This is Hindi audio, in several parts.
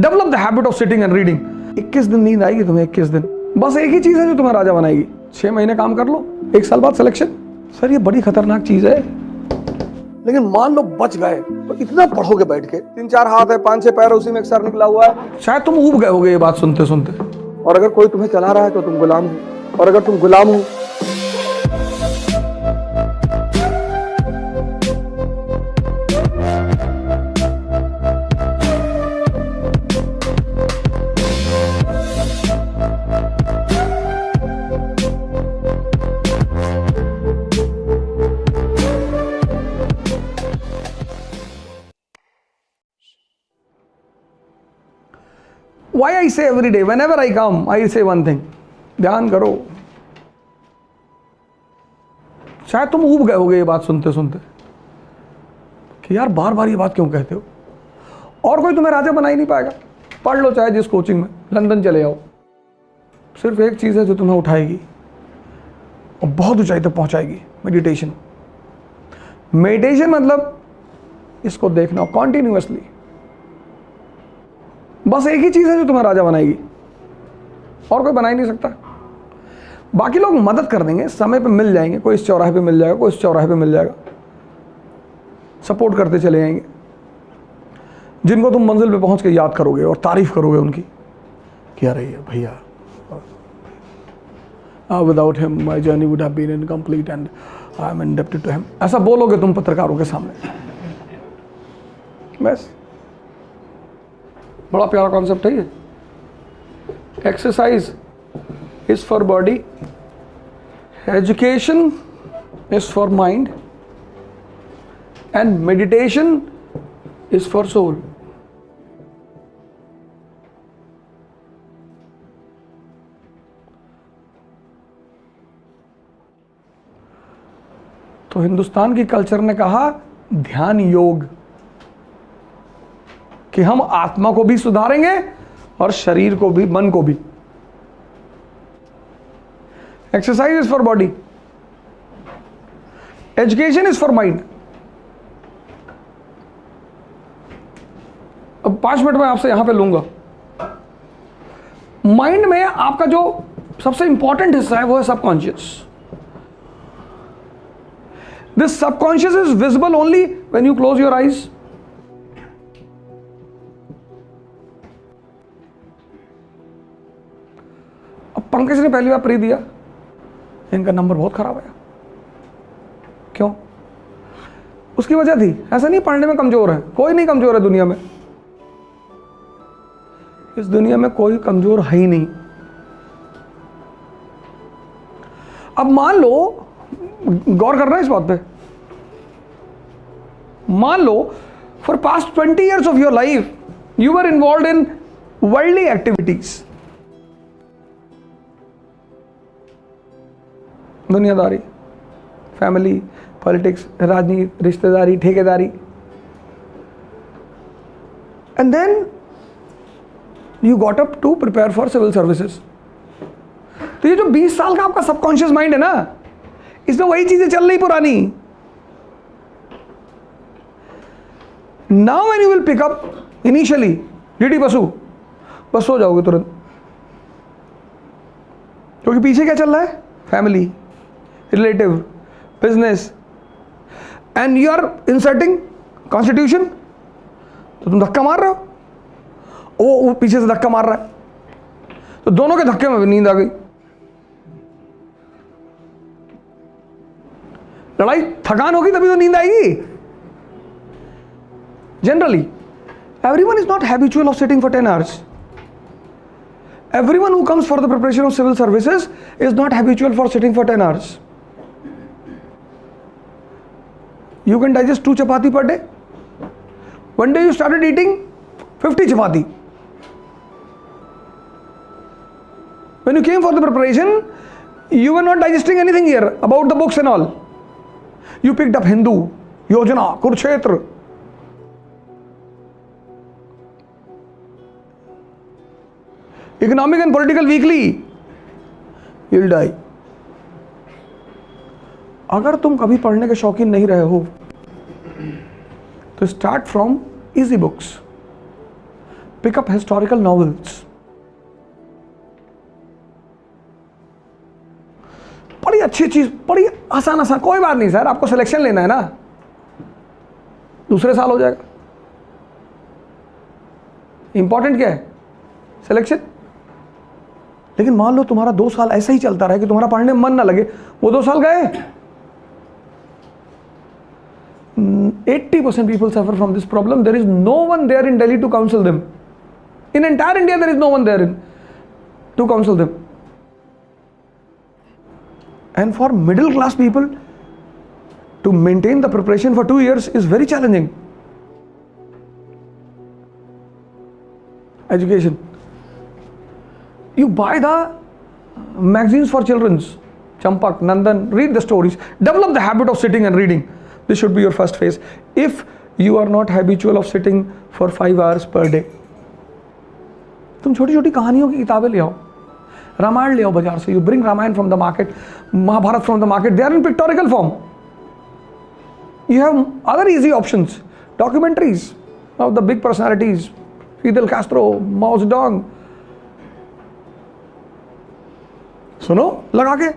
Develop the habit of sitting and reading. 21 दिन नींद आएगी तुम्हें, 21 दिन। बस एक ही चीज है जो तुम्हें राजा बनाएगी। 6 महीने काम कर लो, 1 साल बाद सिलेक्शन। सर ये बड़ी खतरनाक चीज है। लेकिन मान लो बच गए तो इतना पढ़ोगे बैठ के, 3-4 हाथ है, 5-6 पैर, उसी में एक सर निकला हुआ है, शायद तुम ऊब गए होगे ये बात सुनते सुनते। और अगर कोई तुम्हें चला रहा है तो तुम गुलाम हो, और अगर तुम गुलाम हो Why I say every day, whenever I come, I say one thing, ध्यान करो। शायद तुम ऊब गए होगे ये बात सुनते सुनते कि यार बार बार ये बात क्यों कहते हो। और कोई तुम्हें राजा बना ही नहीं पाएगा। पढ़ लो चाहे जिस कोचिंग में, लंदन चले जाओ, सिर्फ एक चीज़ है जो तुम्हें उठाएगी और बहुत ऊंचाई तक पहुंचाएगी, मेडिटेशन। मेडिटेशन मतलब इसको देखना कॉन्टिन्यूअसली। बस एक ही चीज़ है जो तुम्हें राजा बनाएगी, और कोई बना ही नहीं सकता। बाकी लोग मदद कर देंगे, समय पे मिल जाएंगे, कोई इस चौराहे पे मिल जाएगा, कोई इस चौराहे पे मिल जाएगा, सपोर्ट करते चले जाएंगे, जिनको तुम मंजिल पे पहुंच के याद करोगे और तारीफ करोगे उनकी कि अरे भैया, without him my journey would have been incomplete and I am indebted to him. ऐसा बोलोगे तुम पत्रकारों के सामने। बस बड़ा प्यारा कॉन्सेप्ट है ये। Exercise is for body, education is for mind and meditation is for soul. तो हिंदुस्तान की कल्चर ने कहा ध्यान योग, कि हम आत्मा को भी सुधारेंगे और शरीर को भी, मन को भी। Exercise is for body, education is for mind. अब 5 मिनट में आपसे यहां पे लूंगा। माइंड में आपका जो सबसे इंपॉर्टेंट हिस्सा है वो है subconscious. This subconscious is visible only when you close your eyes. Pankaj ने पहली बार प्री दिया, इनका नंबर बहुत खराब आया। क्यों? उसकी वजह थी, ऐसा नहीं पढ़ने में कमजोर है, कोई नहीं कमजोर है दुनिया में। इस दुनिया में कोई कमजोर है ही नहीं। अब मान लो, गौर करना है इस बात पे, मान लो for past 20 years of your life you were involve in worldly activities, दुनियादारी, फैमिली, पॉलिटिक्स, राजनीति, रिश्तेदारी, ठेकेदारी, and then you got up to prepare for civil services. तो ये जो 20 साल का आपका सबकॉन्शियस माइंड है ना, इसमें वही चीजें चल रही पुरानी। Now when you will pick up initially D D Basu, बस सो जाओगे तुरंत, क्योंकि पीछे क्या चल रहा है? Family, relative, business, and you are inserting constitution. तो तुम धक्का मार रहे हो, वो पीछे से धक्का मार रहा है, तो दोनों के धक्के में नींद आ गई। लड़ाई, थकान होगी तभी तो नींद आएगी। Generally everyone is not habitual of sitting for 10 hours. Everyone who comes for the preparation of civil services is not habitual for sitting for 10 hours. You can digest 2 chapati per day. One day you started eating 50 chapati. When you came for the preparation, you were not digesting anything here about the books and all. You picked up Hindu, Yojana, Kurukshetra. Economic and political weekly. You'll die. अगर तुम कभी पढ़ने के शौकीन नहीं रहे हो तो start from easy books, pick up historical novels. बड़ी अच्छी चीज, बड़ी आसान आसान, कोई बात नहीं सर, आपको सिलेक्शन लेना है ना, दूसरे साल हो जाएगा। इंपॉर्टेंट क्या है? सिलेक्शन। लेकिन मान लो तुम्हारा 2 साल ऐसा ही चलता रहे कि तुम्हारा पढ़ने में मन ना लगे, वो 2 साल गए। 80% people suffer from this problem. There is no one there in Delhi to counsel them. In entire India, there is no one there to counsel them. And for middle class people, to maintain the preparation for 2 years is very challenging. Education. You buy the magazines for children's, Champak, Nandan, read the stories. Develop the habit of sitting and reading. This should be your first phase. If you are not habitual of sitting for 5 hours per day, तुम छोटी छोटी कहानियों की किताबें ले आओ, रामायण ले आओ बाजार से. You bring Ramayana from the market, Mahabharata from the market. They are in pictorial form. You have other easy options. Documentaries of the big personalities, Fidel Castro, Mao Zedong. सुनो लगा के.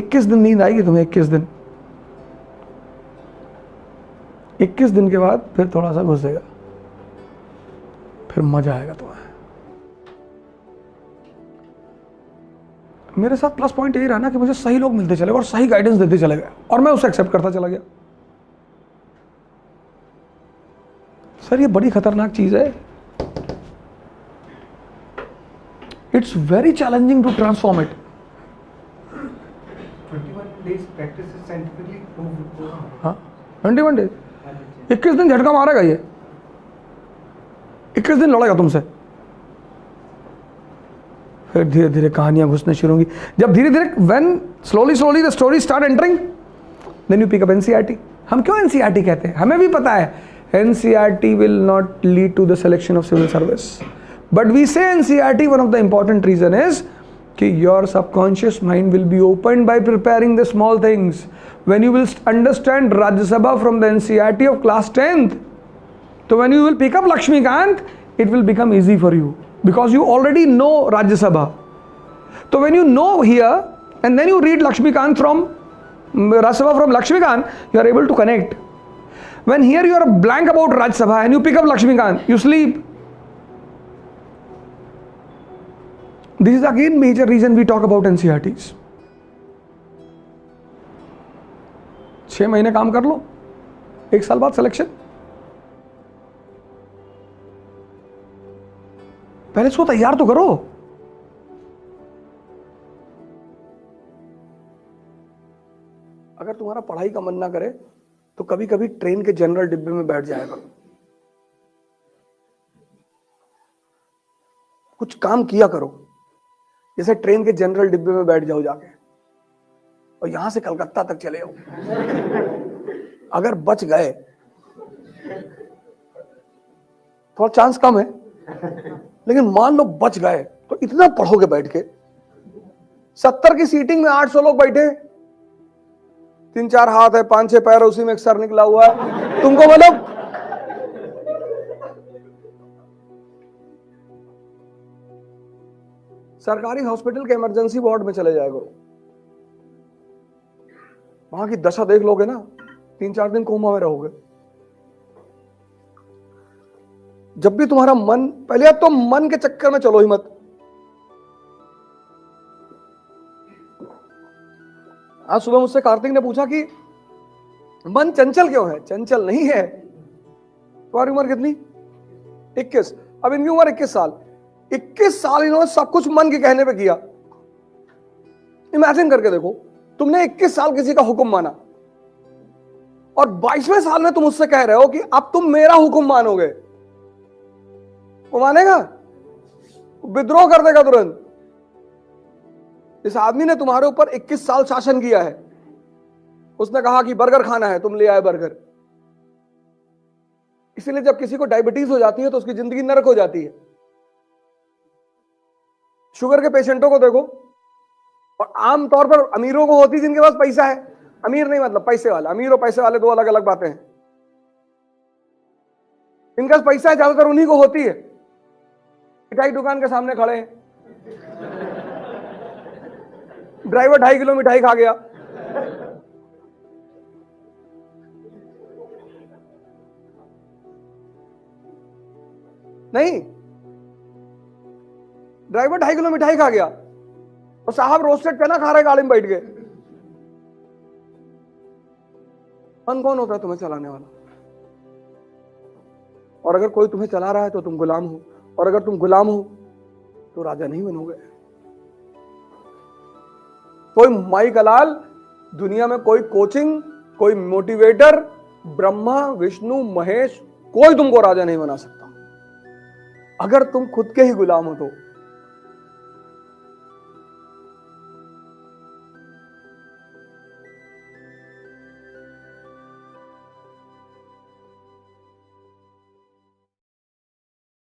21 दिन नींद आएगी तुम्हें. 21 दिन. 21 दिन के बाद फिर थोड़ा सा घुसेगा, फिर मजा आएगा तुम्हें. मेरे साथ प्लस पॉइंट यही रहा ना कि मुझे सही लोग मिलते चले गए और सही गाइडेंस देते चले गए और मैं उसे एक्सेप्ट करता चला गया. सर ये बड़ी खतरनाक चीज है. It's very challenging to transform it. 21 days practice is scientifically proved. हाँ 21 डेज. 21 दिन झटका मारेगा ये. 21 दिन लड़ेगा तुमसे, फिर धीरे धीरे कहानियां घुसने शुरू होंगी. जब धीरे धीरे when slowly the story start entering, then you pick up NCERT. हम क्यों एनसीईआरटी कहते हैं? हमें भी पता है NCERT will not lead to the selection of civil service, but we say NCERT one of the important reason is कि your subconscious mind will be open by preparing the small things. When you will understand Rajya Sabha from the NCERT of class 10th, so when you will pick up Lakshmikant, it will become easy for you because you already know Rajya Sabha. So when you know here and then you read Lakshmikant from Rajya Sabha from Lakshmikant, you are able to connect. When here you are blank about Rajya Sabha and you pick up Lakshmikant, you sleep. This is again major reason we talk about NCERTs. 6 महीने काम कर लो, 1 साल बाद सिलेक्शन. पहले इसको तैयार तो करो. अगर तुम्हारा पढ़ाई का मन ना करे तो कभी कभी ट्रेन के जनरल डिब्बे में बैठ जाएगा. कुछ काम किया करो, जैसे ट्रेन के जनरल डिब्बे में बैठ जाओ जाके और यहां से कलकत्ता तक चले जाओ. अगर बच गए, थोड़ा चांस कम है, लेकिन मान लो बच गए तो इतना पढ़ोगे बैठ के. 70 की सीटिंग में 800 लोग बैठे, 3-4 हाथ है, 5-6 पैर, उसी में एक सर निकला हुआ है. तुमको मतलब सरकारी हॉस्पिटल के इमरजेंसी वार्ड में चले जाएगा, वहां की दशा देख लोगे ना, 3-4 दिन कोमा में रहोगे. जब भी तुम्हारा मन, पहले तो मन के चक्कर में चलो ही मत. आज सुबह मुझसे कार्तिक ने पूछा कि मन चंचल क्यों है? चंचल नहीं है. तुम्हारी उम्र कितनी? 21. अब इनकी उम्र 21 साल. 21 साल इन्होंने सब कुछ मन के कहने पे किया. इमेजिन करके देखो, तुमने 21 साल किसी का हुक्म माना और 22वें साल में तुम उससे कह रहे हो कि अब तुम मेरा हुक्म मानोगे. वो मानेगा? विद्रोह कर देगा तुरंत. इस आदमी ने तुम्हारे ऊपर 21 साल शासन किया है. उसने कहा कि बर्गर खाना है, तुम ले आए बर्गर. इसीलिए जब किसी को डायबिटीज हो जाती है तो उसकी जिंदगी नरक हो जाती है. शुगर के पेशेंटों को देखो, और आमतौर पर अमीरों को होती जिनके पास पैसा है. अमीर नहीं मतलब पैसे वाला. अमीर और पैसे वाले दो अलग अलग बातें हैं. इनका पैसा ज्यादातर उन्हीं को होती है। मिठाई दुकान के सामने खड़े हैं, ड्राइवर 2.5 किलो मिठाई खा गया, नहीं, ड्राइवर 2.5 किलो मिठाई खा गया और साहब रोस्टेड चना खा रहे गाड़ी में बैठ गए। कौन होता है तुम्हें चलाने वाला? और अगर कोई तुम्हें चला रहा है तो तुम गुलाम हो, और अगर तुम गुलाम हो तो राजा नहीं बनोगे। कोई माई कलाल, दुनिया में कोई कोचिंग, कोई मोटिवेटर, ब्रह्मा विष्णु महेश, कोई तुमको राजा नहीं बना सकता। अगर तुम खुद के ही गुलाम हो तो